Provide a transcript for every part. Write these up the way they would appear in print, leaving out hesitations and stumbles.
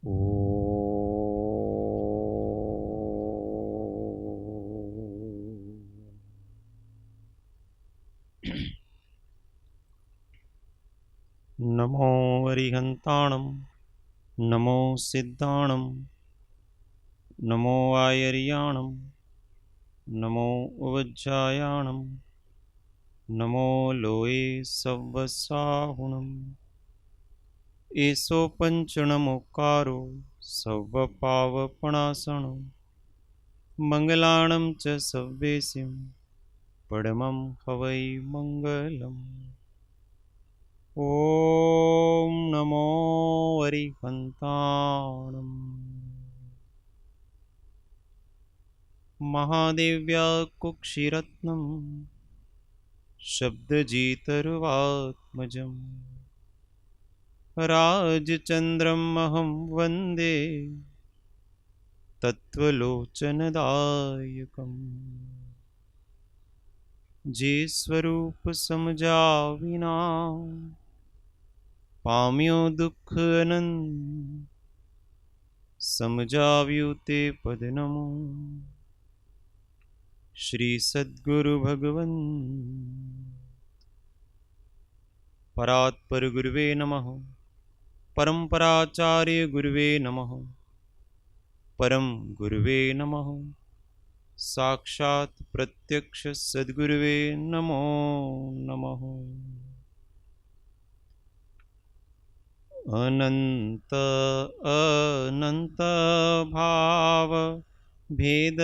नमो अरिहन्ताणं नमो सिद्धाणं नमो आयर्याणं नमो उवज्जायाणं नमो लोये सव्वसाहुणम् एषो पञ्चणमुकारो सव्वपावपणासनो मङ्गलाणं च सव्येसिं परमं हवै मङ्गलम्। ॐ नमो अरिहन्ताणम् महादेव्या कुक्षिरत्नं शब्दजितरुवात्मजं राजचन्द्रमहं वन्दे तत्त्वलोचनदायकम्। जे स्वरूप समझा विना पाम्यो दुख अनंत समझाव्યું તે પદ નમો। श्री सद्गुरु भगवन् परात्पर गुरुवे नमः। परम्पराचार्य गुरुवे नमः। परम गुरुवे नमः। साक्षात् प्रत्यक्ष सद्गुरुवे नमो नमः। अनंत अनंत भाव भेद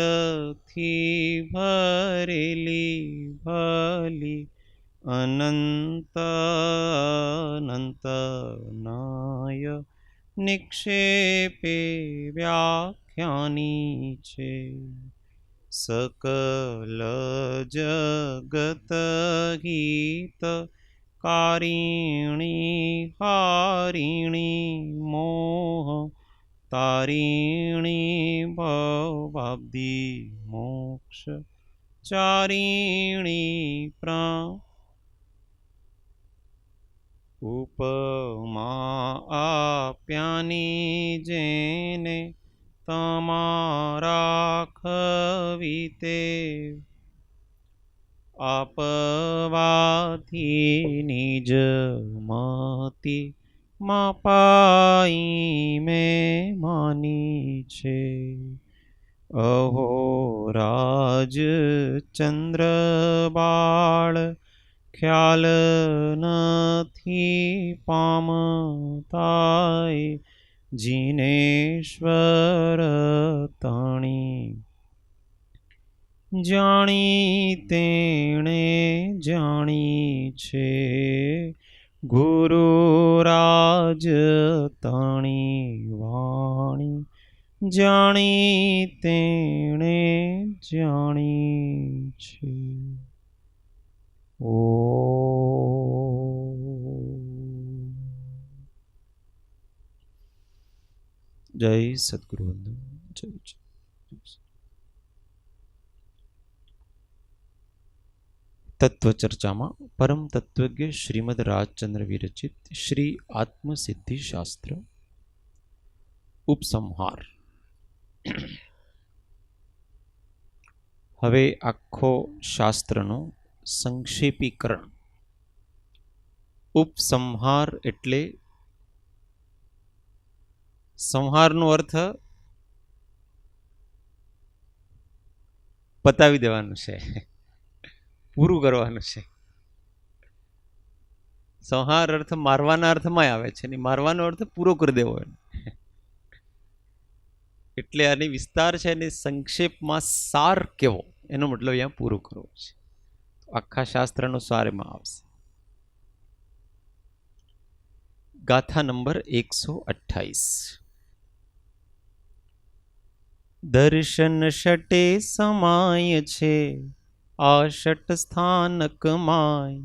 थी भरेली भली अनंत अनंत नाय निक्षेपे व्याख्यानी छे। सकल जगत गीत कारिणी हारिणी मोह तारिणी भवाब्दि मोक्ष चारिणी प्रा उपमा आप्यानी जेने तमारा खवीते आपवाथी निज मती मापाई में मानी छे। अहो राज चंद्र बाळ ख्याल नथी पामताय जिनेश्वर ताणी जाणी तेणे जाणी छे। गुरु राज ताणी वाणी जाणी तेणे जाणी छे। ओ जय सद्गुरु वंदन। जय जय। तत्व चर्चा में परम तत्वज्ञ श्रीमद राजचंद्र विरचित श्री आत्मसिद्धि शास्त्र उपसंहार। हवे आखो शास्त्रनो संक्षेपीकरण। उपसंहार एटले संहारनो अर्थ पतावी देवानुं छे, पूરું કરવાનું છે। સંહાર અર્થ મારવાના અર્થમાં આવે છે ને મારવાનો અર્થ પૂરો કરી દેવો। એટલે આની વિસ્તાર છે અને સંક્ષેપમાં સાર કેવો એનો મતલબ અહીંયા પૂરો કરવો છે। આખા શાસ્ત્રનો સાર એમાં આવશે। ગાથા નંબર 128। દર્શન શટે સમાય છે આ ષટ સ્થાનક માય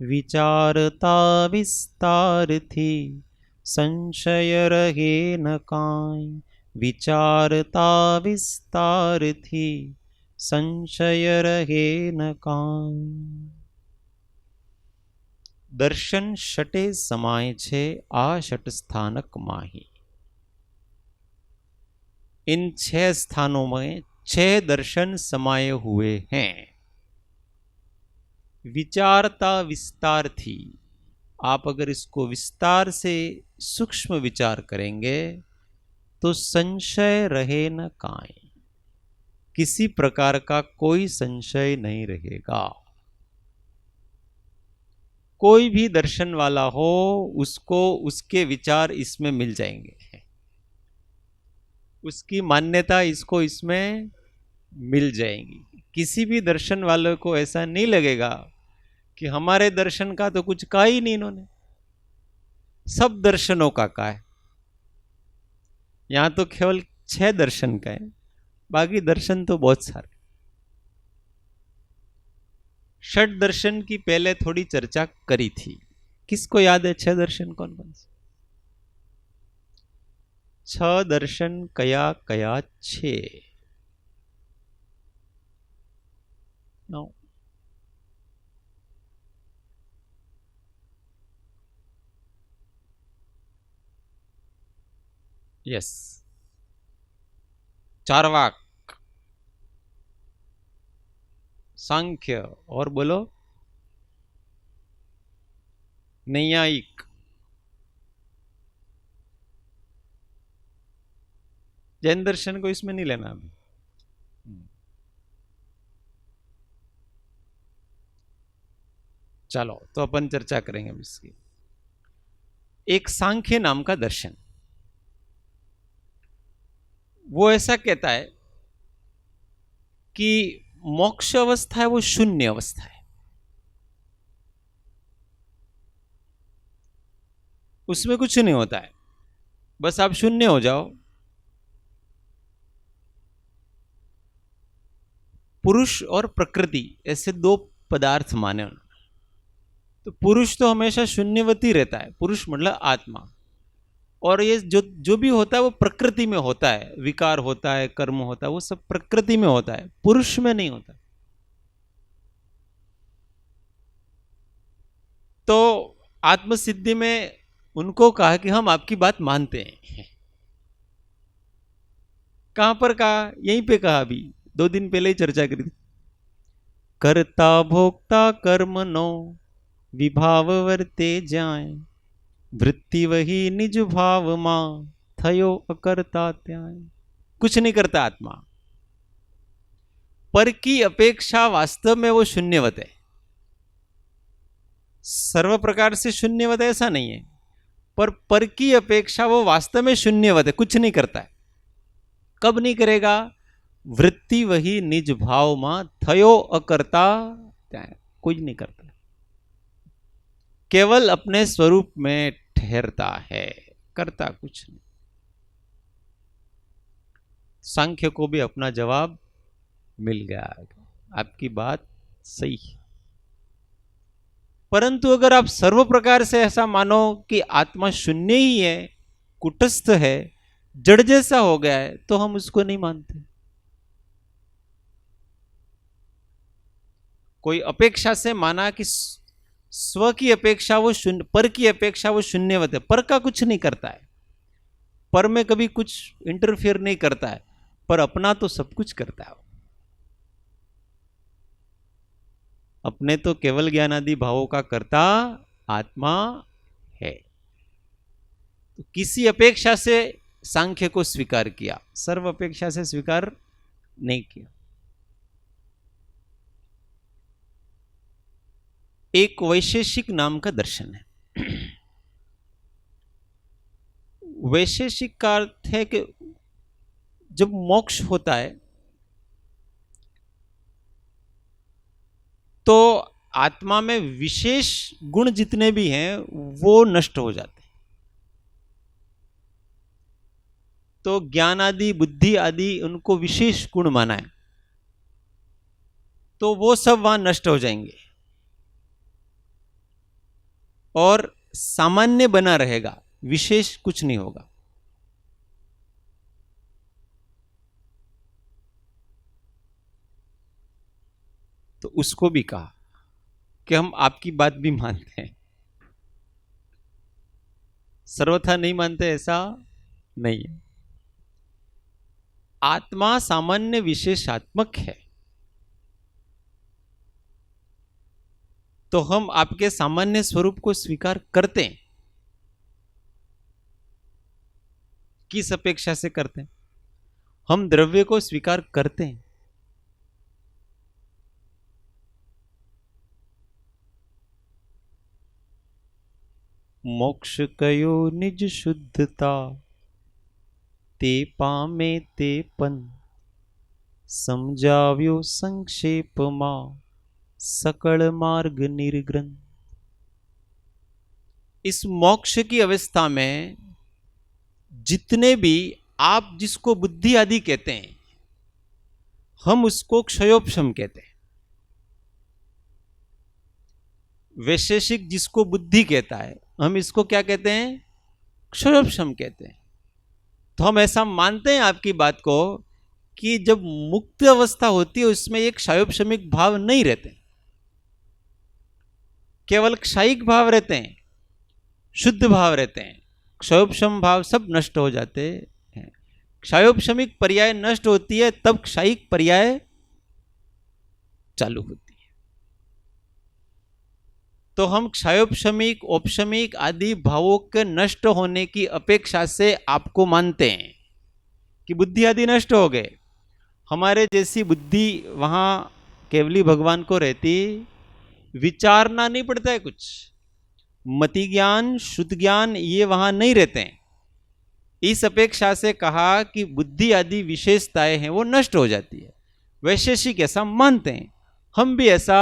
વિચારતા વિસ્તારથી સંશય રહે ન કાંઈ। વિચારતા વિસ્તારથી સંશય રહે ન કાંઈ। દર્શન શટે સમાય છે આ ષટ સ્થાનક માહી। इन 6 स्थानों में 6 दर्शन समाये हुए हैं। विचारता विस्तार थी, आप अगर इसको विस्तार से सूक्ष्म विचार करेंगे तो संशय रहे न काई, किसी प्रकार का कोई संशय नहीं रहेगा। कोई भी दर्शन वाला हो उसको उसके विचार इसमें मिल जाएंगे, उसकी मान्यता इसको इसमें मिल जाएगी। किसी भी दर्शन वाले को ऐसा नहीं लगेगा कि हमारे दर्शन का तो कुछ कहा ही नहीं इन्होंने, सब दर्शनों का है। यहां तो केवल 6 दर्शन का है, बाकी दर्शन तो बहुत सारे। षट दर्शन की पहले थोड़ी चर्चा करी थी, किसको याद है 6 दर्शन कौन कौन से? 6 दर्शन कया कया 6? नो, यस, चार्वाक, सांख्य, और बोलो नैयायिक। जैन दर्शन को इसमें नहीं लेना अभी। चलो तो अपन चर्चा करेंगे अब इसकी। एक सांख्य नाम का दर्शन, वो ऐसा कहता है कि मोक्ष अवस्था है वो शून्य अवस्था है, उसमें कुछ नहीं होता है, बस आप शून्य हो जाओ। पुरुष और प्रकृति ऐसे 2 पदार्थ माने उन्होंने। तो पुरुष तो हमेशा शून्यवती रहता है, पुरुष मतलब आत्मा, और ये जो जो भी होता है वो प्रकृति में होता है, विकार होता है, कर्म होता है, वो सब प्रकृति में होता है, पुरुष में नहीं होता। तो आत्मसिद्धि में उनको कहा कि हम आपकी बात मानते हैं। कहां पर कहा? यहीं पे कहा, अभी 2 दिन पहले ही चर्चा करी थी। कर्ता भोक्ता कर्म नो विभाव वर्ते जाए, वृत्ति वही निज भाव मां थयो अकर्ता त्याय। कुछ नहीं करता आत्मा, पर की अपेक्षा वास्तव में वो शून्यवत है। सर्व प्रकार से शून्यवत ऐसा नहीं है, पर की अपेक्षा वो वास्तव में शून्यवत है, कुछ नहीं करता है। कब नहीं करेगा? वृत्ति वही निज भाव मां थयो अकर्ता त्याय, कुछ नहीं करता, केवल अपने स्वरूप में ठहरता है, करता कुछ नहीं। सांख्य को भी अपना जवाब मिल गया, आपकी बात सही है। परंतु अगर आप सर्व प्रकार से ऐसा मानो कि आत्मा शून्य ही है, कुटस्थ है, जड़ जैसा हो गया है, तो हम उसको नहीं मानते। कोई अपेक्षा से माना कि स्व की अपेक्षा वो शून्य, पर की अपेक्षा वो शून्यवत है, पर का कुछ नहीं करता है, पर में कभी कुछ इंटरफेयर नहीं करता है, पर अपना तो सब कुछ करता है। अपने तो केवल ज्ञान आदि भावों का करता आत्मा है। तो किसी अपेक्षा से सांख्य को स्वीकार किया, सर्व अपेक्षा से स्वीकार नहीं किया। एक वैशेषिक नाम का दर्शन है। वैशेषिक का अर्थ है कि जब मोक्ष होता है तो आत्मा में विशेष गुण जितने भी हैं वो नष्ट हो जाते हैं। तो ज्ञान आदि, बुद्धि आदि, उनको विशेष गुण माना है, तो वो सब वहां नष्ट हो जाएंगे और सामान्य बना रहेगा, विशेष कुछ नहीं होगा। तो उसको भी कहा कि हम आपकी बात भी मानते हैं, सर्वथा नहीं मानते ऐसा नहीं है। आत्मा सामान्य विशेषात्मक है, तो हम आपके सामान्य स्वरूप को स्वीकार करते हैं। किस अपेक्षा से करते हैं? हम द्रव्य को स्वीकार करते हैं। मोक्ष कयो निज शुद्धता, ते पामे ते पन, समझाव्यो संक्षेप मां, सकल मार्ग निर्ग्रंथ। इस मोक्ष की अवस्था में जितने भी आप जिसको बुद्धि आदि कहते हैं, हम उसको क्षयोपशम कहते हैं। वैशेषिक जिसको बुद्धि कहता है, हम इसको क्या कहते हैं? क्षयोपशम कहते हैं। तो हम ऐसा मानते हैं आपकी बात को कि जब मुक्त अवस्था होती है उसमें एक क्षयोपशमिक भाव नहीं रहते, केवल क्षयिक भाव रहते हैं, शुद्ध भाव रहते हैं। क्षयोपशम भाव सब नष्ट हो जाते हैं। क्षयोपशमिक पर्याय नष्ट होती है तब क्षयिक पर्याय चालू होती है। तो हम क्षयोपशमिक औपशमिक आदि भावों के नष्ट होने की अपेक्षा से आपको मानते हैं कि बुद्धि आदि नष्ट हो गए। हमारे जैसी बुद्धि वहां केवली भगवान को रहती, विचारना नहीं पड़ता है कुछ, मति ज्ञान शुद्ध ज्ञान ये वहां नहीं रहते हैं। इस अपेक्षा से कहा कि बुद्धि आदि विशेषताएं हैं वो नष्ट हो जाती है। वैशेषिक ऐसा मानते हैं, हम भी ऐसा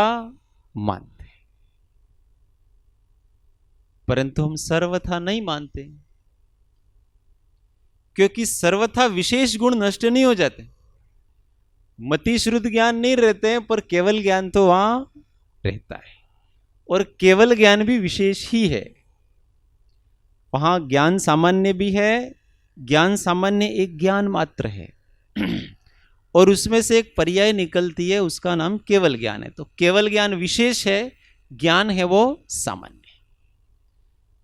मानते हैं, परंतु हम सर्वथा नहीं मानते, क्योंकि सर्वथा विशेष गुण नष्ट नहीं हो जाते। मति शुद्ध ज्ञान नहीं रहते हैं, पर केवल ज्ञान तो वहां रहता है, और केवल ज्ञान भी विशेष ही है। वहां ज्ञान सामान्य भी है, ज्ञान सामान्य एक ज्ञान मात्र है और उसमें से एक पर्याय निकलती है, उसका नाम केवल ज्ञान है। तो केवल ज्ञान विशेष है, ज्ञान है वो सामान्य।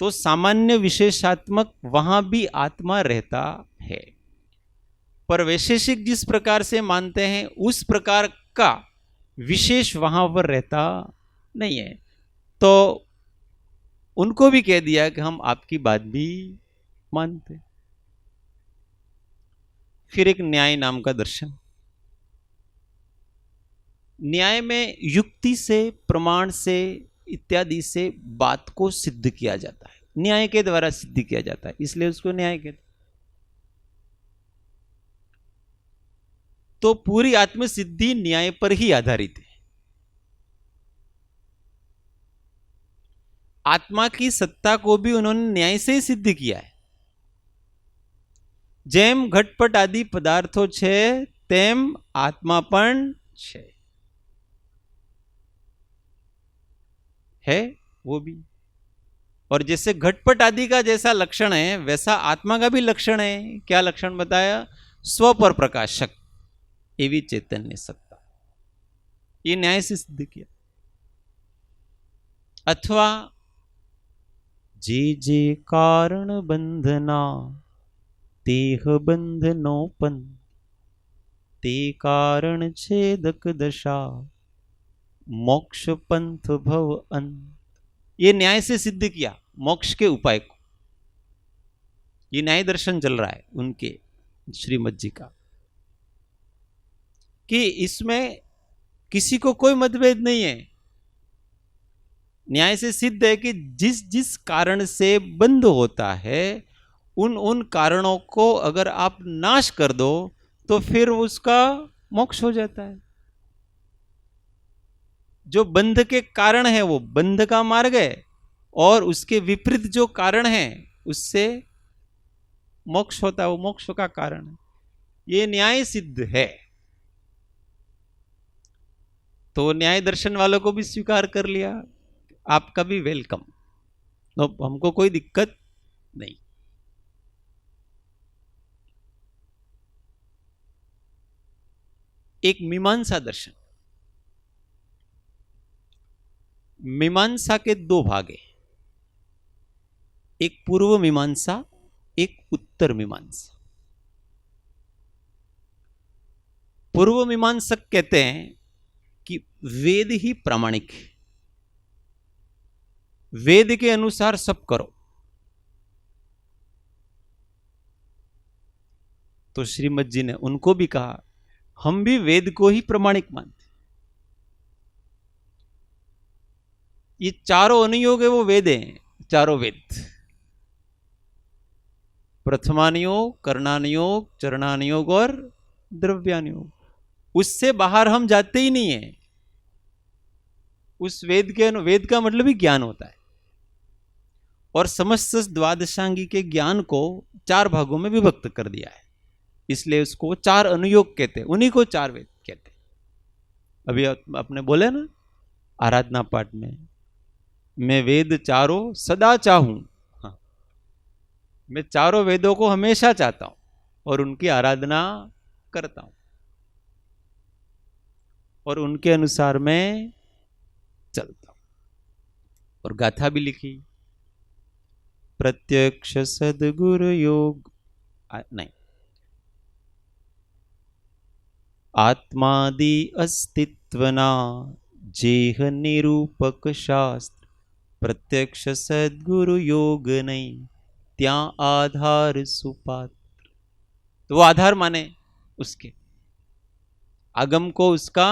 तो सामान्य विशेषात्मक वहां भी आत्मा रहता है, पर वैशेषिक जिस प्रकार से मानते हैं उस प्रकार का विशेष वहां पर रहता नहीं है। तो उनको भी कह दिया कि हम आपकी बात भी मानते। फिर एक न्याय नाम का दर्शन। न्याय में युक्ति से, प्रमाण से, इत्यादि से बात को सिद्ध किया जाता है, न्याय के द्वारा सिद्ध किया जाता है, इसलिए उसको न्याय कहते हैं। तो पूरी आत्मसिद्धि न्याय पर ही आधारित है। आत्मा की सत्ता को भी उन्होंने न्याय से ही सिद्ध किया है। जेम घटपट आदि पदार्थों छे तेम आत्मा पण छे, है वो भी। और जैसे घटपट आदि का जैसा लक्षण है वैसा आत्मा का भी लक्षण है। क्या लक्षण बताया? स्व पर प्रकाशक एवी चैतन्य सत्ता, ये न्याय से सिद्ध किया। अथवा जे जे कारण बंधना तेह बंधनोपन, ते कारण छेदक दशा मोक्ष पंथ भव अंत। ये न्याय से सिद्ध किया मोक्ष के उपाय को। ये न्याय दर्शन चल रहा है उनके श्रीमद जी का, कि इसमें किसी को कोई मतभेद नहीं है। न्याय से सिद्ध है कि जिस जिस कारण से बंध होता है उन उन कारणों को अगर आप नाश कर दो तो फिर उसका मोक्ष हो जाता है। जो बंध के कारण है वो बंध का मार्ग है, और उसके विपरीत जो कारण है उससे मोक्ष होता है, वो मोक्ष का कारण है। ये न्याय सिद्ध है। तो न्याय दर्शन वालों को भी स्वीकार कर लिया, आपका भी वेलकम, तो हमको कोई दिक्कत नहीं। एक मीमांसा दर्शन। मीमांसा के दो भाग हैं, एक पूर्व मीमांसा, एक उत्तर मीमांसा। पूर्व मीमांसक कहते हैं कि वेद ही प्रामाणिक है, वेद के अनुसार सब करो। तो श्रीमद जी ने उनको भी कहा, हम भी वेद को ही प्रामाणिक मानते। ये चारों अनुयोग है वो वेद हैं, चारों वेद, प्रथमानुयोग, कर्णानुयोग, चरणानुयोग और द्रव्यानुयोग। उससे बाहर हम जाते ही नहीं है। उस वेद के वेद का मतलब ही ज्ञान होता है। और समस्त द्वादशांगी के ज्ञान को 4 भागों में विभक्त कर दिया है, इसलिए उसको 4 अनुयोग कहते हैं, उन्हीं को 4 वेद कहते हैं। अभी आपने बोले ना आराधना पाठ में, मैं वेद चारों सदा चाहूं। हाँ, मैं चारों वेदों को हमेशा चाहता हूं और उनकी आराधना करता हूं और उनके अनुसार मैं चलता हूं। और गाथा भी लिखी, प्रत्यक्ष सदगुरु योग नहीं, आत्मादि अस्तित्वना जेह निरूपक शास्त्र, प्रत्यक्ष सदगुरु योग नहीं त्या आधार सुपात्र। तो वो आधार माने उसके, आगम को उसका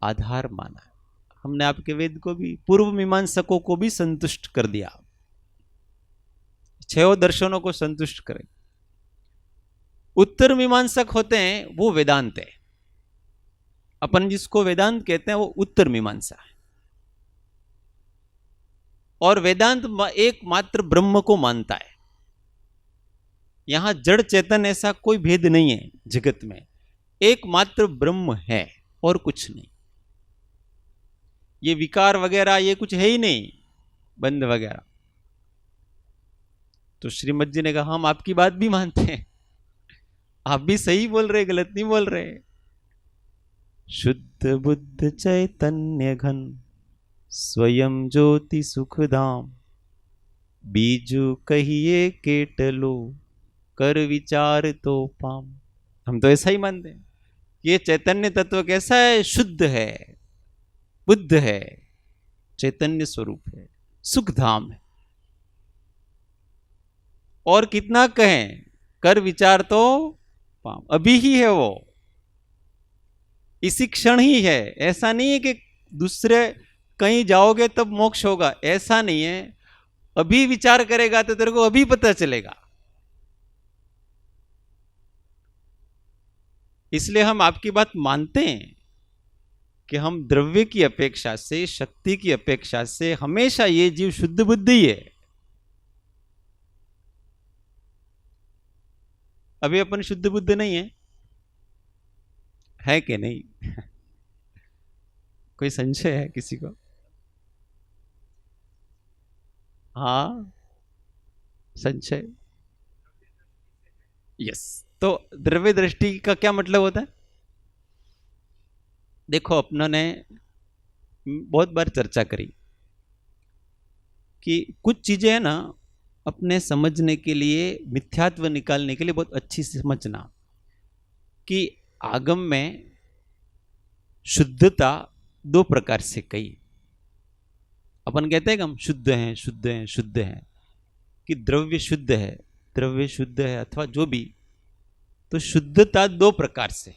आधार माना। हमने आपके वेद को भी, पूर्व मीमांसकों को भी संतुष्ट कर दिया, 6 दर्शनों को संतुष्ट करें। उत्तर मीमांसक होते हैं वो वेदांत है, अपन जिसको वेदांत कहते हैं वो उत्तर मीमांसा है। और वेदांत एकमात्र ब्रह्म को मानता है। यहां जड़ चेतन ऐसा कोई भेद नहीं है जगत में, एकमात्र ब्रह्म है और कुछ नहीं। ये विकार वगैरह ये कुछ है ही नहीं, बंध वगैरह। तो श्रीमद जी ने कहा हम आपकी बात भी मानते हैं, आप भी सही बोल रहे, गलत नहीं बोल रहे। शुद्ध बुद्ध चैतन्य घन स्वयं ज्योति सुखधाम, बीजू कहिए केटलो कर विचार तो पाम। हम तो ऐसा ही मानते हैं, ये चैतन्य तत्व कैसा है, शुद्ध है, बुद्ध है, चैतन्य स्वरूप है, सुखधाम है। और कितना कहें, कर विचार तो पाम, अभी ही है वो, इसी क्षण ही है। ऐसा नहीं है कि दूसरे कहीं जाओगे तब मोक्ष होगा, ऐसा नहीं है। अभी विचार करेगा तो तेरे को अभी पता चलेगा। इसलिए हम आपकी बात मानते हैं कि हम द्रव्य की अपेक्षा से, शक्ति की अपेक्षा से हमेशा ये जीव शुद्ध बुद्धि है। अभी अपन शुद्ध बुद्ध नहीं है कि नहीं? कोई संशय है किसी को? हाँ, संशय। यस, तो द्रव्य दृष्टि का क्या मतलब होता है? देखो, अपनों ने बहुत बार चर्चा करी कि कुछ चीजें है ना, अपने समझने के लिए, मिथ्यात्व निकालने के लिए बहुत अच्छी समझना कि आगम में शुद्धता 2 प्रकार से कही। अपन कहते हैं कि हम शुद्ध हैं, शुद्ध हैं, शुद्ध हैं, कि द्रव्य शुद्ध है, द्रव्य शुद्ध है, अथवा जो भी। तो शुद्धता 2 प्रकार से,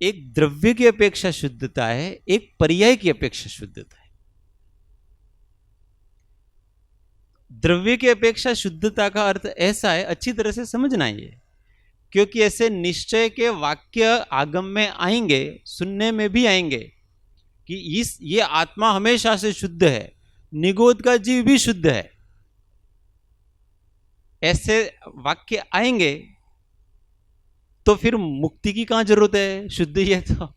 एक द्रव्य की अपेक्षा शुद्धता है, एक पर्याय की अपेक्षा शुद्धता है। द्रव्य की अपेक्षा शुद्धता का अर्थ ऐसा है, अच्छी तरह से समझना ये, क्योंकि ऐसे निश्चय के वाक्य आगम में आएंगे, सुनने में भी आएंगे कि ये आत्मा हमेशा से शुद्ध है, निगोद का जीव भी शुद्ध है, ऐसे वाक्य आएंगे। तो फिर मुक्ति की कहां जरूरत है, शुद्ध ही है तो।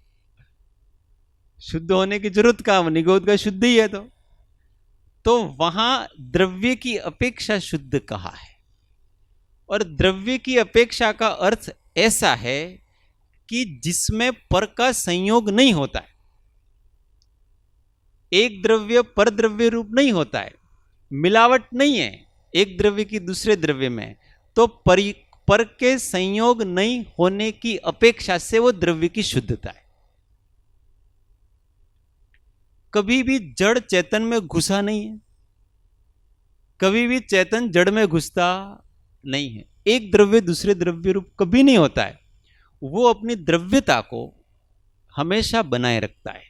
शुद्ध होने की जरूरत कहां, निगोद का शुद्ध ही है तो वहां द्रव्य की अपेक्षा शुद्ध कहा है। और द्रव्य की अपेक्षा का अर्थ ऐसा है कि जिसमें पर का संयोग नहीं होता है, एक द्रव्य पर द्रव्य रूप नहीं होता है, मिलावट नहीं है एक द्रव्य की दूसरे द्रव्य में, तो पर के संयोग नहीं होने की अपेक्षा से वो द्रव्य की शुद्धता है। कभी भी जड़ चेतन में घुसा नहीं है, कभी भी चेतन जड़ में घुसता नहीं है। एक द्रव्य दूसरे द्रव्य रूप कभी नहीं होता है। वो अपनी द्रव्यता को हमेशा बनाए रखता है।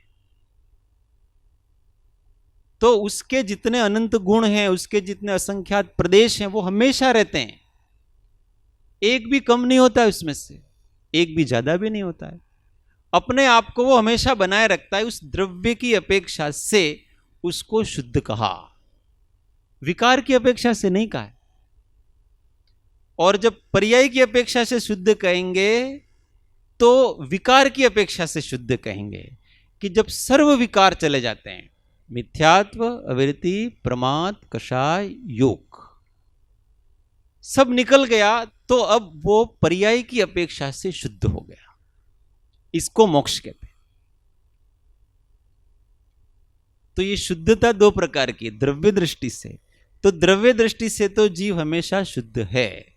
तो उसके जितने अनंत गुण हैं, उसके जितने असंख्यात प्रदेश हैं, वो हमेशा रहते हैं। एक भी कम नहीं होता है उसमें से, एक भी ज्यादा भी नहीं होता है। अपने आप को वो हमेशा बनाए रखता है। उस द्रव्य की अपेक्षा से उसको शुद्ध कहा, विकार की अपेक्षा से नहीं कहा। और जब पर्याय की अपेक्षा से शुद्ध कहेंगे तो विकार की अपेक्षा से शुद्ध कहेंगे। कि जब सर्व विकार चले जाते हैं, मिथ्यात्व, अविरति, प्रमाद, कषाय, योग, सब निकल गया, तो अब वो पर्याय की अपेक्षा से शुद्ध हो गया। इसको मोक्ष कहते हैं। तो ये शुद्धता दो प्रकार की, द्रव्य दृष्टि से। तो द्रव्य दृष्टि से तो जीव हमेशा शुद्ध है,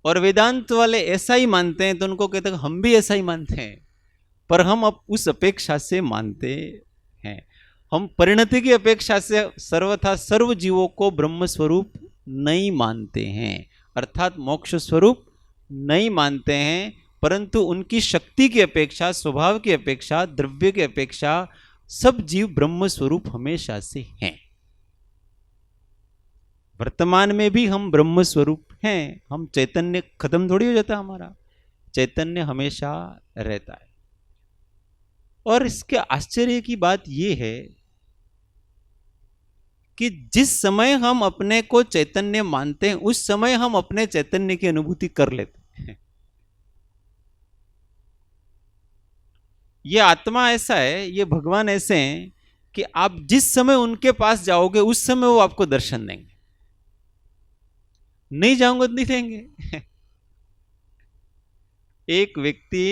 और वेदांत वाले ऐसा ही मानते हैं, तो उनको कहते हैं हम भी ऐसा ही मानते हैं, पर हम अब उस अपेक्षा से मानते हैं। हम परिणति की अपेक्षा से सर्वथा सर्व जीवों को ब्रह्म स्वरूप नहीं मानते हैं, अर्थात मोक्ष स्वरूप नहीं मानते हैं, परंतु उनकी शक्ति की अपेक्षा, स्वभाव की अपेक्षा, द्रव्य की अपेक्षा सब जीव ब्रह्म स्वरूप हमेशा से हैं। वर्तमान में भी हम ब्रह्म स्वरूप हैं। हम चैतन्य खत्म थोड़ी हो जाता हमारा, चैतन्य हमेशा रहता है। और इसके आश्चर्य की बात यह है कि जिस समय हम अपने को चैतन्य मानते हैं, उस समय हम अपने चैतन्य की अनुभूति कर लेते हैं। ये आत्मा ऐसा है, ये भगवान ऐसे हैं कि आप जिस समय उनके पास जाओगे उस समय वो आपको दर्शन देंगे। नहीं जाऊंगा तो नहीं देंगे। एक व्यक्ति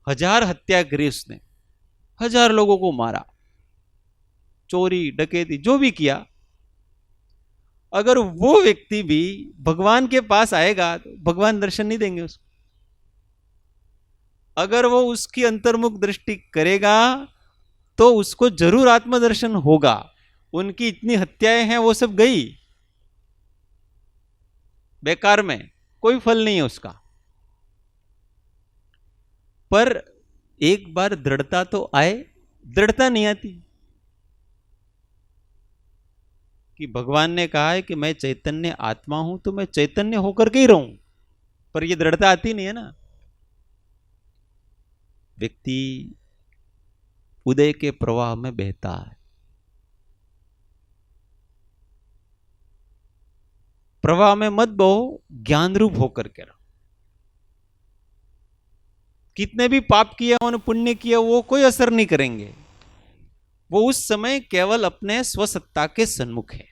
1000 हत्या करी, उसने 1000 लोगों को मारा, चोरी डकैती जो भी किया। अगर वो व्यक्ति भी भगवान के पास आएगा तो भगवान दर्शन नहीं देंगे उसको। अगर वो उसकी अंतर्मुख दृष्टि करेगा तो उसको जरूर आत्मदर्शन होगा। उनकी इतनी हत्याएं हैं, वो सब गई बेकार में, कोई फल नहीं है उसका। पर एक बार दृढ़ता तो आए, दृढ़ता नहीं आती कि भगवान ने कहा है कि मैं चैतन्य आत्मा हूं, तो मैं चैतन्य होकर के ही रहूं, पर यह दृढ़ता आती नहीं है ना। व्यक्ति उदय के प्रवाह में बहता है, प्रवाह में मत बहो, ज्ञान रूप होकर के रहो। कितने भी पाप किए उन्हें पुण्य किया, वो कोई असर नहीं करेंगे। वो उस समय केवल अपने स्वसत्ता के सन्मुख है,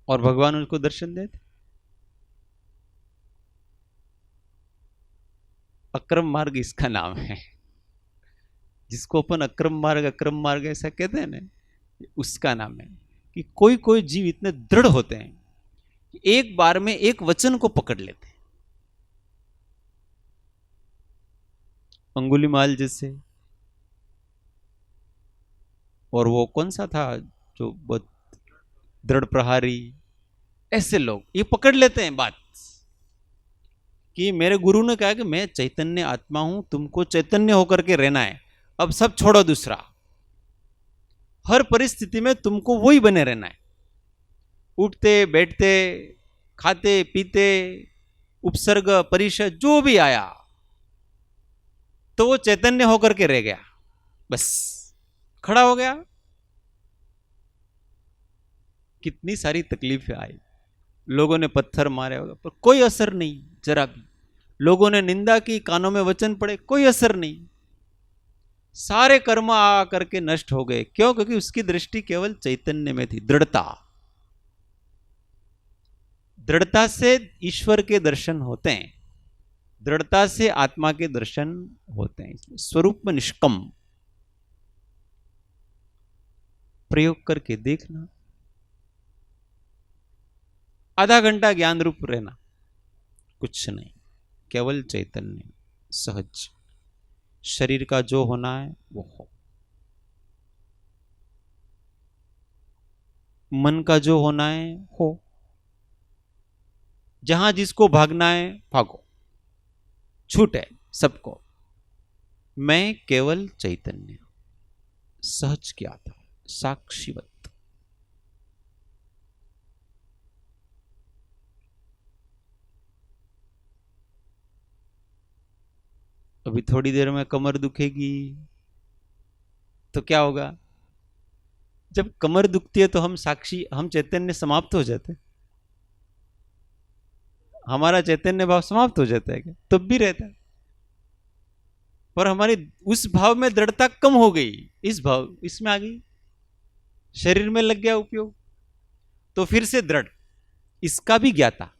और भगवान उनको दर्शन देते। अक्रम मार्ग इसका नाम है। जिसको अपन अक्रम मार्ग ऐसा कहते हैं ना, उसका नाम है। कि कोई कोई जीव इतने दृढ़ होते हैं कि एक बार में एक वचन को पकड़ लेते हैं। अंगुलीमाल जैसे, और वो कौन सा था जो बहुत दृढ़ प्रहारी, ऐसे लोग ये पकड़ लेते हैं बात कि मेरे गुरु ने कहा कि मैं चैतन्य आत्मा हूं, तुमको चैतन्य होकर के रहना है, अब सब छोड़ो दूसरा, हर परिस्थिति में तुमको वही बने रहना है। उठते बैठते, खाते पीते, उपसर्ग परिषद जो भी आया तो वो चैतन्य होकर के रह गया, बस खड़ा हो गया। कितनी सारी तकलीफें आई, लोगों ने पत्थर मारे होगा पर कोई असर नहीं, जरा भी। लोगों ने निंदा की, कानों में वचन पड़े, कोई असर नहीं। सारे कर्म आ करके नष्ट हो गए। क्यों? क्योंकि उसकी दृष्टि केवल चैतन्य में थी। दृढ़ता, दृढ़ता से ईश्वर के दर्शन होते हैं, दृढ़ता से आत्मा के दर्शन होते हैं। स्वरूप में निष्कम, प्रयोग करके देखना। आधा घंटा ज्ञान रूप रहना, कुछ नहीं, केवल चैतन्य, सहज, शरीर का जो होना है वो हो, मन का जो होना है हो, जहां जिसको भागना है भागो, छूट है सबको। मैं केवल चैतन्य, सहज क्या था, साक्षीवत। अभी थोड़ी देर में कमर दुखेगी तो क्या होगा? जब कमर दुखती है तो हम साक्षी, हम चैतन्य समाप्त हो जाते, हमारा चैतन्य भाव समाप्त हो जाता है क्या? तब भी रहता है, पर हमारी उस भाव में दृढ़ता कम हो गई, इस भाव इसमें आ गई, शरीर में लग गया उपयोग, तो फिर से दृढ़, इसका भी ज्ञाता,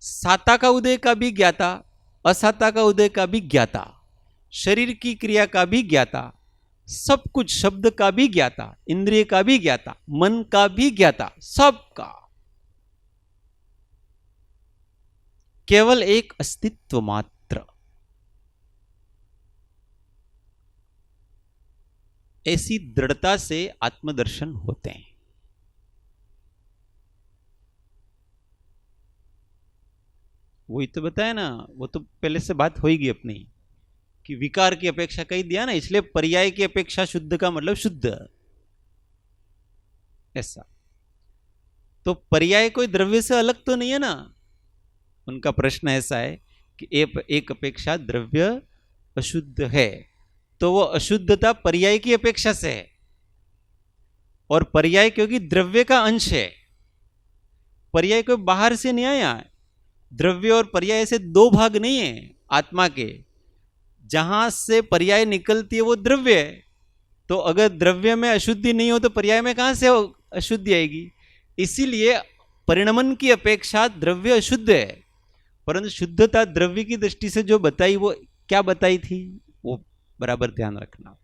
साता का उदय का भी ज्ञाता, असाता का उदय का भी ज्ञाता, शरीर की क्रिया का भी ज्ञाता, सब कुछ, शब्द का भी ज्ञाता, इंद्रिय का भी ज्ञाता, मन का भी ज्ञाता, सबका, केवल एक अस्तित्व मात्र। ऐसी दृढ़ता से आत्मदर्शन होते हैं। वही तो बताया ना, वो तो पहले से बात होगी अपनी, कि विकार की अपेक्षा कही दिया ना, इसलिए पर्याय की अपेक्षा शुद्ध का मतलब शुद्ध, ऐसा। तो पर्याय कोई द्रव्य से अलग तो नहीं है ना। उनका प्रश्न ऐसा है कि एक अपेक्षा द्रव्य अशुद्ध है, तो वो अशुद्धता पर्याय की अपेक्षा से है, और पर्याय क्योंकि द्रव्य का अंश है, पर्याय कोई बाहर से नहीं आया। द्रव्य और पर्याय ऐसे दो भाग नहीं है आत्मा के, जहां से पर्याय निकलती है वो द्रव्य है। तो अगर द्रव्य में अशुद्धि नहीं हो तो पर्याय में कहां से अशुद्धि आएगी? इसीलिए परिणमन की अपेक्षा द्रव्य अशुद्ध है, परंतु शुद्धता द्रव्य की दृष्टि से जो बताई, वो क्या बताई थी, वो बराबर ध्यान रखना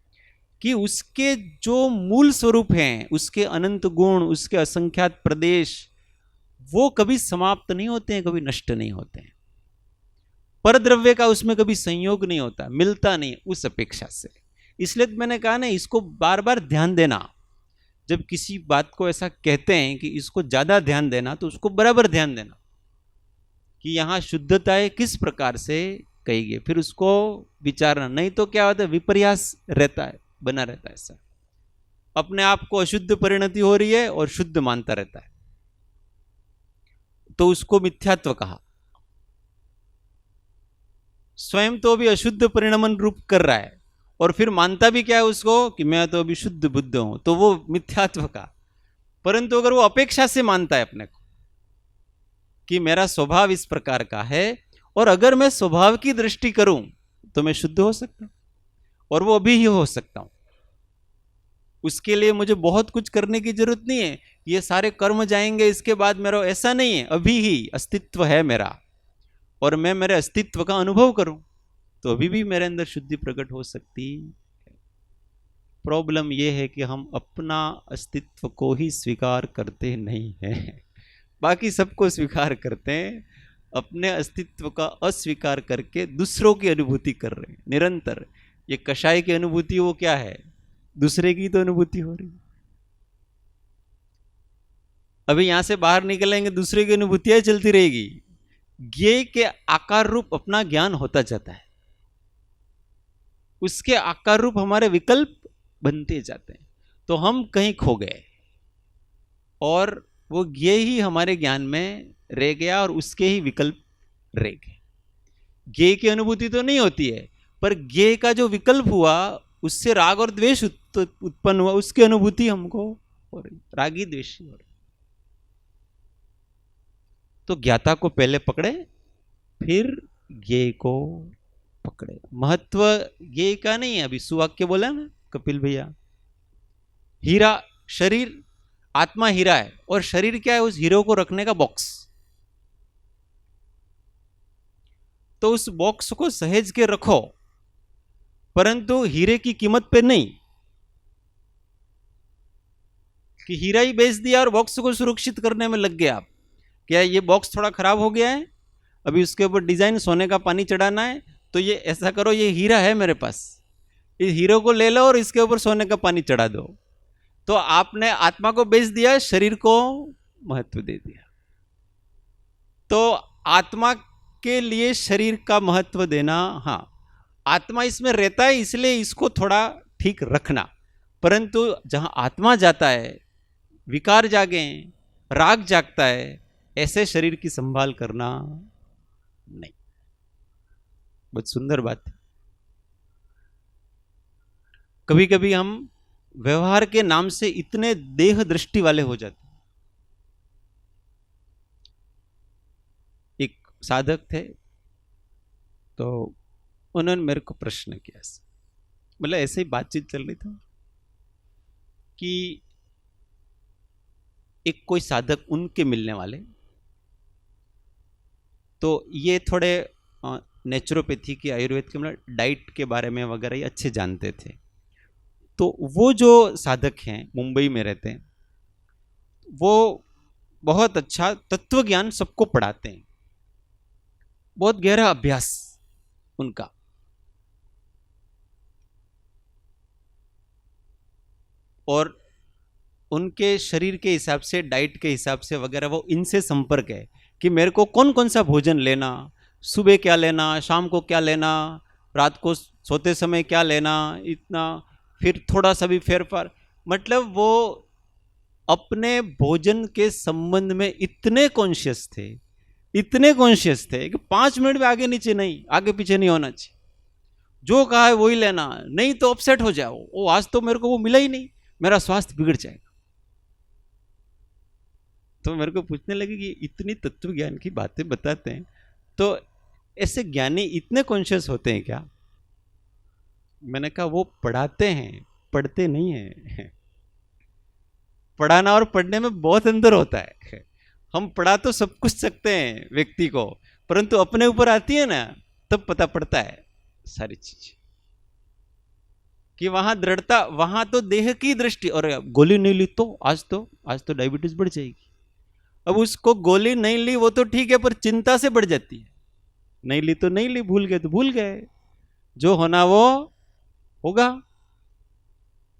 कि उसके जो मूल स्वरूप हैं, उसके अनंत गुण, उसके असंख्यात प्रदेश, वो कभी समाप्त नहीं होते हैं, कभी नष्ट नहीं होते हैं। पर द्रव्य का उसमें कभी संयोग नहीं होता, मिलता नहीं उस अपेक्षा से। इसलिए मैंने कहा ना, इसको बार बार ध्यान देना। जब किसी बात को ऐसा कहते हैं कि इसको ज्यादा ध्यान देना, तो उसको बराबर ध्यान देना कि यहां शुद्धताएं किस प्रकार से कही गई, फिर उसको विचारना। नहीं तो क्या होता है, विपर्यास रहता है, बना रहता है ऐसा, अपने आप को अशुद्ध परिणति हो रही है और शुद्ध मानता रहता है, तो उसको मिथ्यात्व कहा। स्वयं तो अभी अशुद्ध परिणमन रूप कर रहा है, और फिर मानता भी क्या है उसको कि मैं तो अभी शुद्ध बुद्ध हूं, तो वो मिथ्यात्व का। परंतु अगर वो अपेक्षा से मानता है अपने को कि मेरा स्वभाव इस प्रकार का है, और अगर मैं स्वभाव की दृष्टि करूं तो मैं शुद्ध हो सकता हूं, और वो अभी ही हो सकता हूं, उसके लिए मुझे बहुत कुछ करने की जरूरत नहीं है, ये सारे कर्म जाएंगे इसके बाद मेरा, ऐसा नहीं है, अभी ही अस्तित्व है मेरा, और मैं मेरे अस्तित्व का अनुभव करूं तो अभी भी मेरे अंदर शुद्धि प्रकट हो सकती। प्रॉब्लम यह है कि हम अपना अस्तित्व को ही स्वीकार करते नहीं हैं, बाकी सबको स्वीकार करते हैं, अपने अस्तित्व का अस्वीकार करके दूसरों की अनुभूति कर रहे हैं निरंतर। ये कषाय की अनुभूति वो क्या है, दूसरे की तो अनुभूति हो रही। अभी यहां से बाहर निकलेंगे, दूसरे की अनुभूतियां चलती रहेगी, ज्ञेय के आकार रूप अपना ज्ञान होता जाता है, उसके आकार रूप हमारे विकल्प बनते जाते हैं, तो हम कहीं खो गए, और वो ज्ञेय ही हमारे ज्ञान में रह गया, और उसके ही विकल्प रह गए। ज्ञेय की अनुभूति तो नहीं होती है, पर ज्ञेय का जो विकल्प हुआ, उससे राग और द्वेष उत्पन्न हुआ, उसकी अनुभूति हमको हो रही, रागी द्वेषी हो रही। तो ज्ञाता को पहले पकड़े, फिर ज्ञेय को पकड़े। महत्व ज्ञेय का नहीं है, अभी सुवाक्य बोला ना कपिल भैया, हीरा, शरीर, आत्मा हीरा है, और शरीर क्या है, उस हीरो को रखने का बॉक्स। तो उस बॉक्स को सहेज के रखो, परंतु हीरे की कीमत पे नहीं। कि हीरा ही बेच दिया और बॉक्स को सुरक्षित करने में लग गया आप। क्या ये बॉक्स थोड़ा खराब हो गया है, अभी उसके ऊपर डिजाइन सोने का पानी चढ़ाना है, तो ये ऐसा करो, ये हीरा है मेरे पास, इस हीरो को ले लो और इसके ऊपर सोने का पानी चढ़ा दो। तो आपने आत्मा को बेच दिया, शरीर को महत्व दे दिया। तो आत्मा के लिए शरीर का महत्व देना, हाँ आत्मा इसमें रहता है इसलिए इसको थोड़ा ठीक रखना, परंतु जहां आत्मा जाता है, विकार जागे, राग जागता है, ऐसे शरीर की संभाल करना नहीं। बहुत सुंदर बात है। कभी कभी हम व्यवहार के नाम से इतने देह दृष्टि वाले हो जाते। एक साधक थे, तो उन्होंने मेरे को प्रश्न किया, मतलब ऐसे ही बातचीत चल रही थी कि एक कोई साधक उनके मिलने वाले, तो ये थोड़े नेचुरोपैथी की, आयुर्वेद के, मतलब डाइट के बारे में वगैरह ये अच्छे जानते थे। तो वो जो साधक हैं, मुंबई में रहते हैं, वो बहुत अच्छा तत्व ज्ञान सबको पढ़ाते हैं, बहुत गहरा अभ्यास उनका। और उनके शरीर के हिसाब से, डाइट के हिसाब से वगैरह, वो इनसे संपर्क है कि मेरे को कौन कौन सा भोजन लेना, सुबह क्या लेना, शाम को क्या लेना, रात को सोते समय क्या लेना, इतना, फिर थोड़ा सा भी फेरफार। मतलब वो अपने भोजन के संबंध में इतने कॉन्शियस थे, इतने कॉन्शियस थे कि 5 मिनट में आगे नीचे नहीं, आगे पीछे नहीं होना चाहिए, जो कहा है वही लेना, नहीं तो अपसेट हो जाओ, वो आज तो मेरे को वो मिला ही नहीं, मेरा स्वास्थ्य बिगड़ जाएगा। तो मेरे को पूछने लगे कि इतनी तत्व ज्ञान की बातें बताते हैं, तो ऐसे ज्ञानी इतने कॉन्शियस होते हैं क्या? मैंने कहा वो पढ़ाते हैं, पढ़ते नहीं है। पढ़ाना और पढ़ने में बहुत अंतर होता है। हम पढ़ा तो सब कुछ सकते हैं व्यक्ति को, परंतु अपने ऊपर आती है ना, तब पता पड़ता है सारी चीज, कि वहां दृढ़ता, वहां तो देह की दृष्टि, और गोली नहीं ली तो आज तो डायबिटीज बढ़ जाएगी। अब उसको गोली नहीं ली वो तो ठीक है, पर चिंता से बढ़ जाती है। नहीं ली तो नहीं ली, भूल गए तो भूल गए, जो होना वो होगा।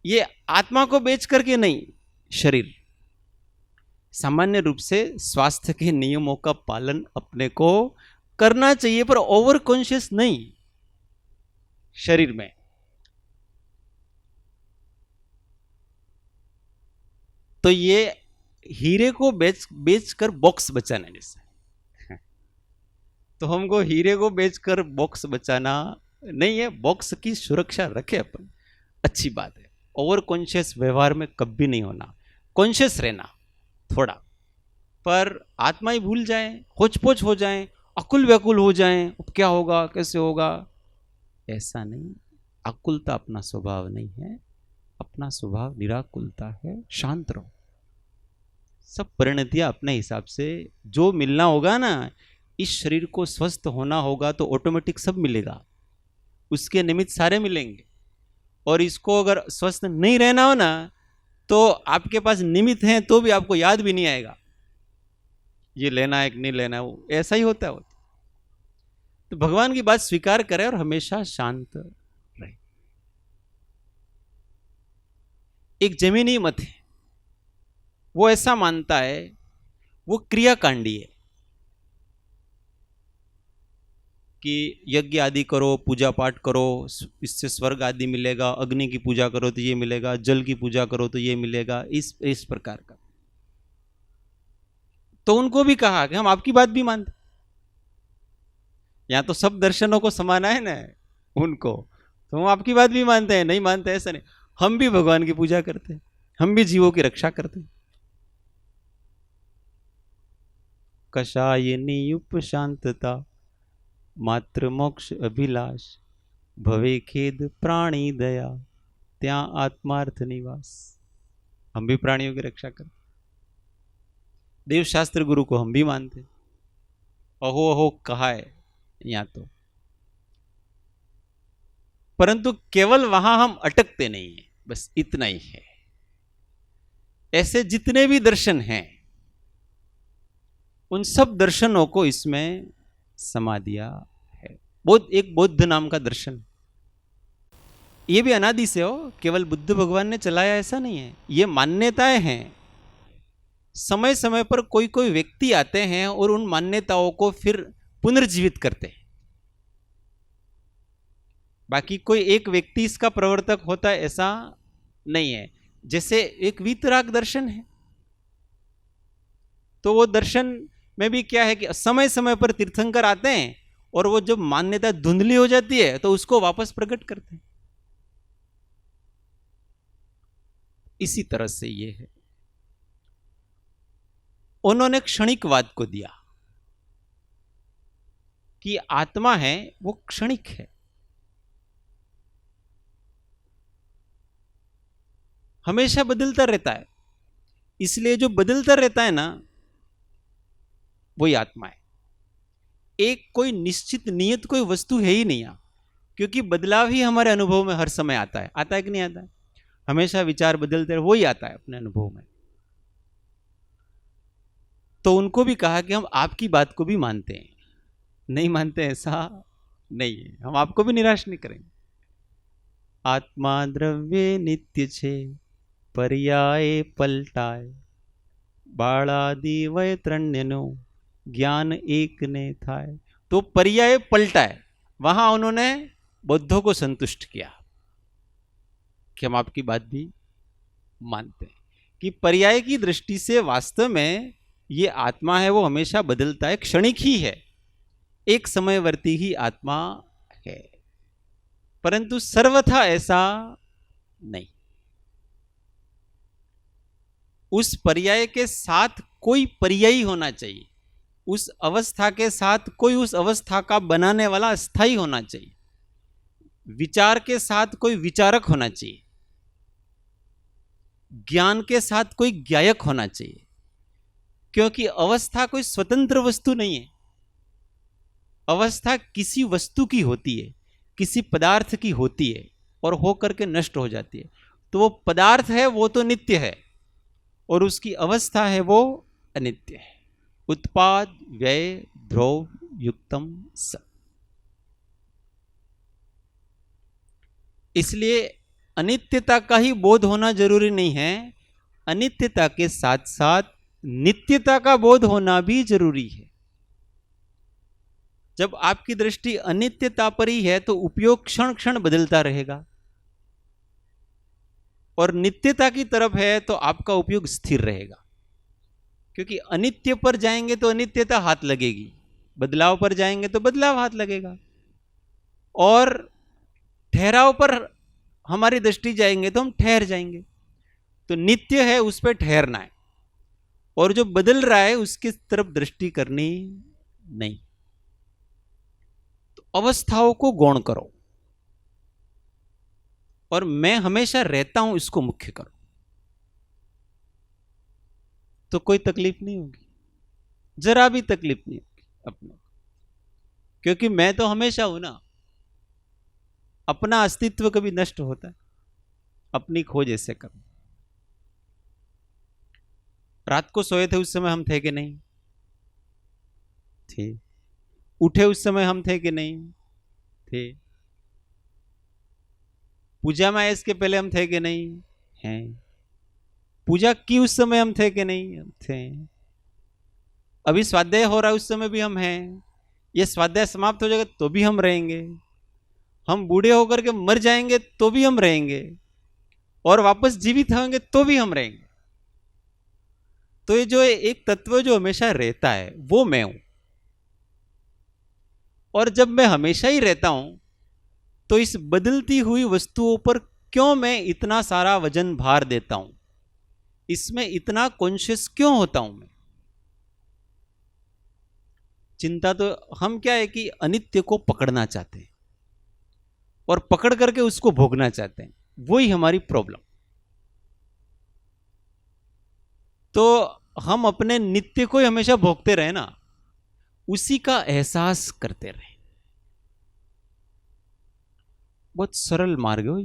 ये आत्मा को बेच करके नहीं, शरीर सामान्य रूप से स्वास्थ्य के नियमों का पालन अपने को करना चाहिए, पर ओवर कॉन्शियस नहीं शरीर में। तो ये हीरे को बेच कर बॉक्स बचाना जैसे, तो हमको हीरे को बेचकर बॉक्स बचाना नहीं है, बॉक्स की सुरक्षा रखे अपन, अच्छी बात है। ओवर कॉन्शियस व्यवहार में कभी नहीं होना, कॉन्शियस रहना थोड़ा, पर आत्मा ही भूल जाए, होच-पोच हो जाए, अकुल व्याकुल हो जाए, अब क्या होगा, कैसे होगा, ऐसा नहीं। अकुलता अपना स्वभाव नहीं है, अपना स्वभाव निराकुलता है। शांत रहो, सब परिणतियां अपने हिसाब से, जो मिलना होगा ना, इस शरीर को स्वस्थ होना होगा तो ऑटोमेटिक सब मिलेगा, उसके निमित्त सारे मिलेंगे। और इसको अगर स्वस्थ नहीं रहना हो ना, तो आपके पास निमित्त हैं तो भी आपको याद भी नहीं आएगा ये लेना है कि नहीं लेना है, वो ऐसा ही होता है। तो भगवान की बात स्वीकार करें और हमेशा शांत रहे। एक जमीनी मत है, वो ऐसा मानता है, वो क्रियाकांडी है कि यज्ञ आदि करो, पूजा पाठ करो, इससे स्वर्ग आदि मिलेगा, अग्नि की पूजा करो तो ये मिलेगा, जल की पूजा करो तो ये मिलेगा, इस प्रकार का। तो उनको भी कहा कि हम आपकी बात भी मानते, यहां तो सब दर्शनों को समाना है ना उनको, तो हम आपकी बात भी मानते हैं, नहीं मानते ऐसा नहीं, हम भी भगवान की पूजा करते हैं, हम भी जीवों की रक्षा करते हैं। कषायनी उपशांतता मात्र मोक्ष अभिलाष, भवे खेद प्राणी दया त्या आत्मार्थ निवास। हम भी प्राणियों की रक्षा करते, देवशास्त्र गुरु को हम भी मानते, अहो अहो कहा है यहां तो, परंतु केवल वहां हम अटकते नहीं है, बस इतना ही है। ऐसे जितने भी दर्शन हैं उन सब दर्शनों को इसमें समा दिया है। एक बौद्ध नाम का दर्शन, ये भी अनादि से हो, केवल बुद्ध भगवान ने चलाया ऐसा नहीं है, ये मान्यताएं हैं। समय समय पर कोई कोई व्यक्ति आते हैं और उन मान्यताओं को फिर पुनर्जीवित करते हैं। बाकी कोई एक व्यक्ति इसका प्रवर्तक होता है ऐसा नहीं है। जैसे एक वीतराग दर्शन है, तो वो दर्शन में भी क्या है कि समय समय पर तीर्थंकर आते हैं और वो जब मान्यता धुंधली हो जाती है तो उसको वापस प्रकट करते हैं। इसी तरह से ये है, उन्होंने क्षणिकवाद को दिया कि आत्मा है वो क्षणिक है, हमेशा बदलता रहता है, इसलिए जो बदलता रहता है ना वही आत्मा है। एक कोई निश्चित नियत कोई वस्तु है ही नहीं, क्योंकि बदलाव ही हमारे अनुभव में हर समय आता है कि नहीं आता है? हमेशा विचार बदलते रहे, वही आता है अपने अनुभव में। तो उनको भी कहा कि हम आपकी बात को भी मानते हैं, नहीं मानते ऐसा नहीं है, हम आपको भी निराश नहीं करेंगे। आत्मा द्रव्य नित्य छे, पर्याय पलटाय, बाळादि वैतरण्यनो ज्ञान एक ने थाय। तो पर्याय पलटाए, वहां उन्होंने बुद्धों को संतुष्ट किया कि हम आपकी बात भी मानते हैं कि पर्याय की दृष्टि से वास्तव में ये आत्मा है वो हमेशा बदलता है, क्षणिक ही है, एक समयवर्ती ही आत्मा है, परंतु सर्वथा ऐसा नहीं। उस पर्याय के साथ कोई पर्यायी होना चाहिए, उस अवस्था के साथ कोई उस अवस्था का बनाने वाला स्थायी होना चाहिए, विचार के साथ कोई विचारक होना चाहिए, ज्ञान के साथ कोई ज्ञायक होना चाहिए, क्योंकि अवस्था कोई स्वतंत्र वस्तु नहीं है। अवस्था किसी वस्तु की होती है, किसी पदार्थ की होती है और होकर के नष्ट हो जाती है। तो वो पदार्थ है वो तो नित्य है और उसकी अवस्था है वो अनित्य है। उत्पाद व्यय ध्रुव युक्तम सब। इसलिए अनित्यता का ही बोध होना जरूरी नहीं है, अनित्यता के साथ साथ नित्यता का बोध होना भी जरूरी है। जब आपकी दृष्टि अनित्यता पर ही है तो उपयोग क्षण क्षण बदलता रहेगा, और नित्यता की तरफ है तो आपका उपयोग स्थिर रहेगा। क्योंकि अनित्य पर जाएंगे तो अनित्यता हाथ लगेगी, बदलाव पर जाएंगे तो बदलाव हाथ लगेगा, और ठहराव पर हमारी दृष्टि जाएंगे तो हम ठहर जाएंगे। तो नित्य है उस पर ठहरना है, और जो बदल रहा है उसकी तरफ दृष्टि करनी नहीं। तो अवस्थाओं को गौण करो और मैं हमेशा रहता हूं इसको मुख्य करो, तो कोई तकलीफ नहीं होगी, जरा भी तकलीफ नहीं होगी अपने, क्योंकि मैं तो हमेशा हूं ना। अपना अस्तित्व कभी नष्ट होता है? अपनी खोज ऐसे करो। रात को सोए थे उस समय हम थे कि नहीं थे? उठे उस समय हम थे कि नहीं थे? पूजा में आए इसके पहले हम थे कि नहीं हैं? पूजा की उस समय हम थे कि नहीं हम थे? अभी स्वाध्याय हो रहा है उस समय भी हम हैं, ये स्वाध्याय समाप्त हो जाएगा तो भी हम रहेंगे, हम बूढ़े होकर के मर जाएंगे तो भी हम रहेंगे, और वापस जीवित होंगे तो भी हम रहेंगे। तो ये जो एक तत्व जो हमेशा रहता है वो मैं हूं, और जब मैं हमेशा ही रहता हूं तो इस बदलती हुई वस्तुओं पर क्यों मैं इतना सारा वजन भार देता हूं, इसमें इतना कॉन्शियस क्यों होता हूं मैं? चिंता तो हम क्या है कि अनित्य को पकड़ना चाहते हैं और पकड़ करके उसको भोगना चाहते हैं, वही हमारी प्रॉब्लम। तो हम अपने नित्य को ही हमेशा भोगते रहे ना, उसी का एहसास करते रहे। बहुत सरल मार्ग है।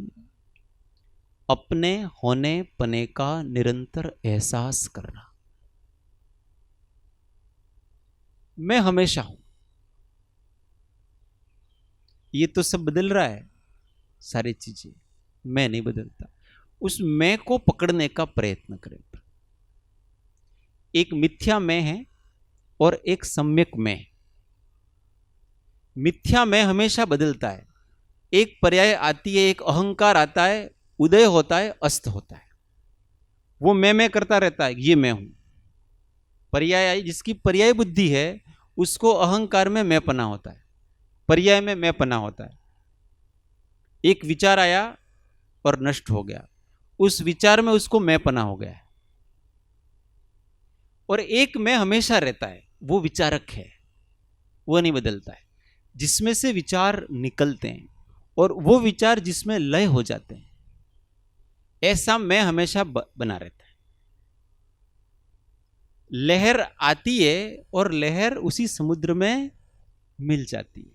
अपने होने पने का निरंतर एहसास करना। मैं हमेशा हूं, ये तो सब बदल रहा है, सारी चीजें, मैं नहीं बदलता। उस मैं को पकड़ने का प्रयत्न करें। एक मिथ्या मैं है और एक सम्यक मैं। मिथ्या मैं हमेशा बदलता है, एक पर्याय आती है, एक अहंकार आता है, उदय होता है, अस्त होता है, वो मैं करता रहता है, ये मैं हूं। पर्याय आई, जिसकी पर्याय बुद्धि है उसको अहंकार में मैं पना होता है, पर्याय में मैं पना होता है। एक विचार आया और नष्ट हो गया, उस विचार में उसको मैं पना हो गया है। और एक मैं हमेशा रहता है, वो विचारक है, वो नहीं बदलता है, जिसमें से विचार निकलते हैं और वो विचार जिसमें लय हो जाते हैं, ऐसा मैं हमेशा बना रहता है। लहर आती है और लहर उसी समुद्र में मिल जाती है।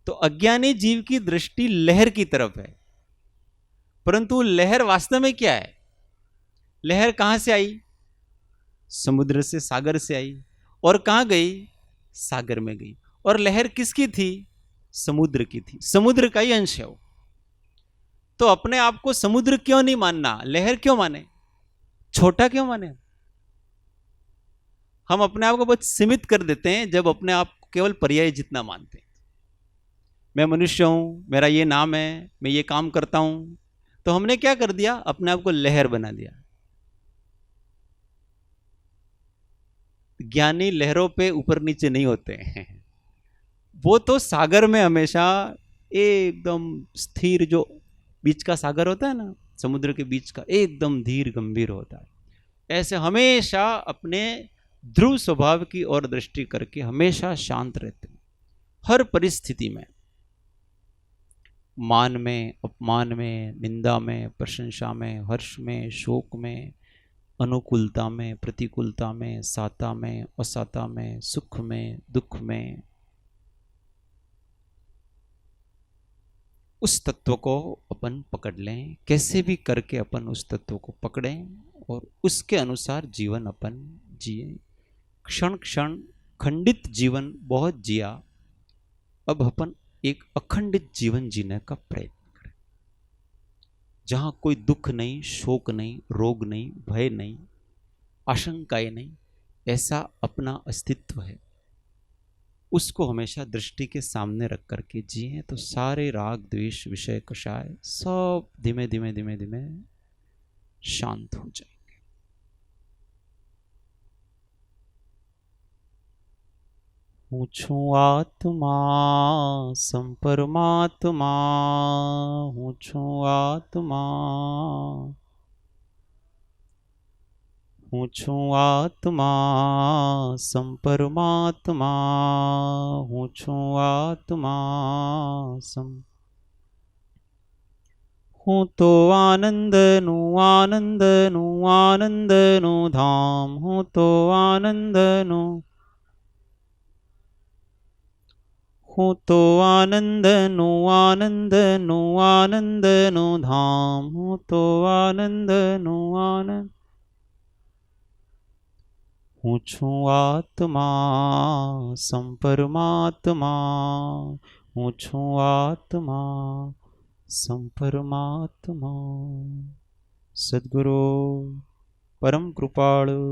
तो अज्ञानी जीव की दृष्टि लहर की तरफ है, परंतु लहर वास्तव में क्या है? लहर कहां से आई? समुद्र से, सागर से आई, और कहां गई? सागर में गई। और लहर किसकी थी? समुद्र की थी, समुद्र का ही अंश है वो। तो अपने आप को समुद्र क्यों नहीं मानना, लहर क्यों माने, छोटा क्यों माने? हम अपने आप को बहुत सीमित कर देते हैं जब अपने आप को केवल पर्याय जितना मानते हैं। मैं मनुष्य हूं, मेरा ये नाम है, मैं ये काम करता हूं, तो हमने क्या कर दिया? अपने आप को लहर बना दिया। ज्ञानी लहरों पे ऊपर नीचे नहीं होते हैं, वो तो सागर में हमेशा एकदम स्थिर, जो बीच का सागर होता है ना, समुद्र के बीच का, एकदम धीर गंभीर होता है। ऐसे हमेशा अपने ध्रुव स्वभाव की ओर दृष्टि करके हमेशा शांत रहते हैं, हर परिस्थिति में, मान में, अपमान में, निंदा में, प्रशंसा में, हर्ष में, शोक में, अनुकूलता में, प्रतिकूलता में, साता में, असाता में, सुख में, दुख में, उस तत्व को अपन पकड़ लें, कैसे भी करके अपन उस तत्व को पकड़ें और उसके अनुसार जीवन अपन जिए। क्षण क्षण खंडित जीवन बहुत जिया, अब अपन एक अखंडित जीवन जीने का प्रयत्न करें, जहां कोई दुख नहीं, शोक नहीं, रोग नहीं, भय नहीं, आशंकाएं नहीं, ऐसा अपना अस्तित्व है, उसको हमेशा दृष्टि के सामने रख करके जिए, तो सारे राग द्वेष विषय कषाय सब धीमे धीमे धीमे धीमे शांत हो जाएंगे। हूँ आत्मा संपरमात्मा, हूँ आत्मा, हूँ आत्मा संपरमात्मा, हूँ आत्मा सम। हूँ तो आनंद नु, आनंद नु, आनंद नु धाम, हूँ तो आनंद नु, हूँ तो आनंद नु, आनंद नु, आनंद नु धाम, हूँ तो आनंद नु, आनंद। हूँ आत्मा संपरमात्मा, हूँ आत्मा संपरमात्मा। सद्गुरु परम कृपाळु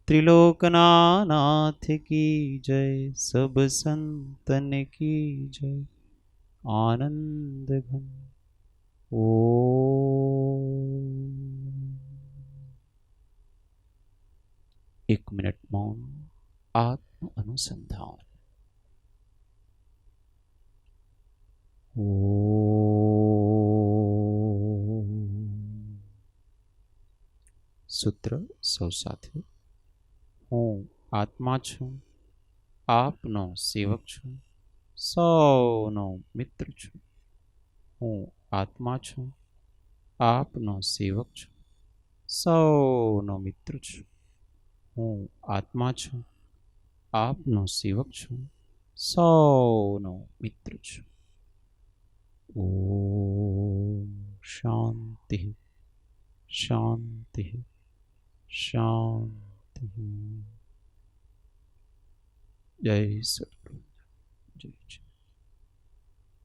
त्रिलोकनाथ की जय, सब संतन की जय। आनंद घन ओम। 1 मिनट मौन, आत्म अनुसंधान। सूत्र सौ साथियों। हूँ आत्मा छूं, आपनो सेवक छूं, सौनो मित्र छूं। हूँ आत्मा छूं, आपनो सेवक छूं, सौनो मित्र छूं। हूँ आत्मा छूं, आपनो सेवक छूं, सौनो मित्र छूं। ओम शांति शांति शांति। जय सद्गुरु।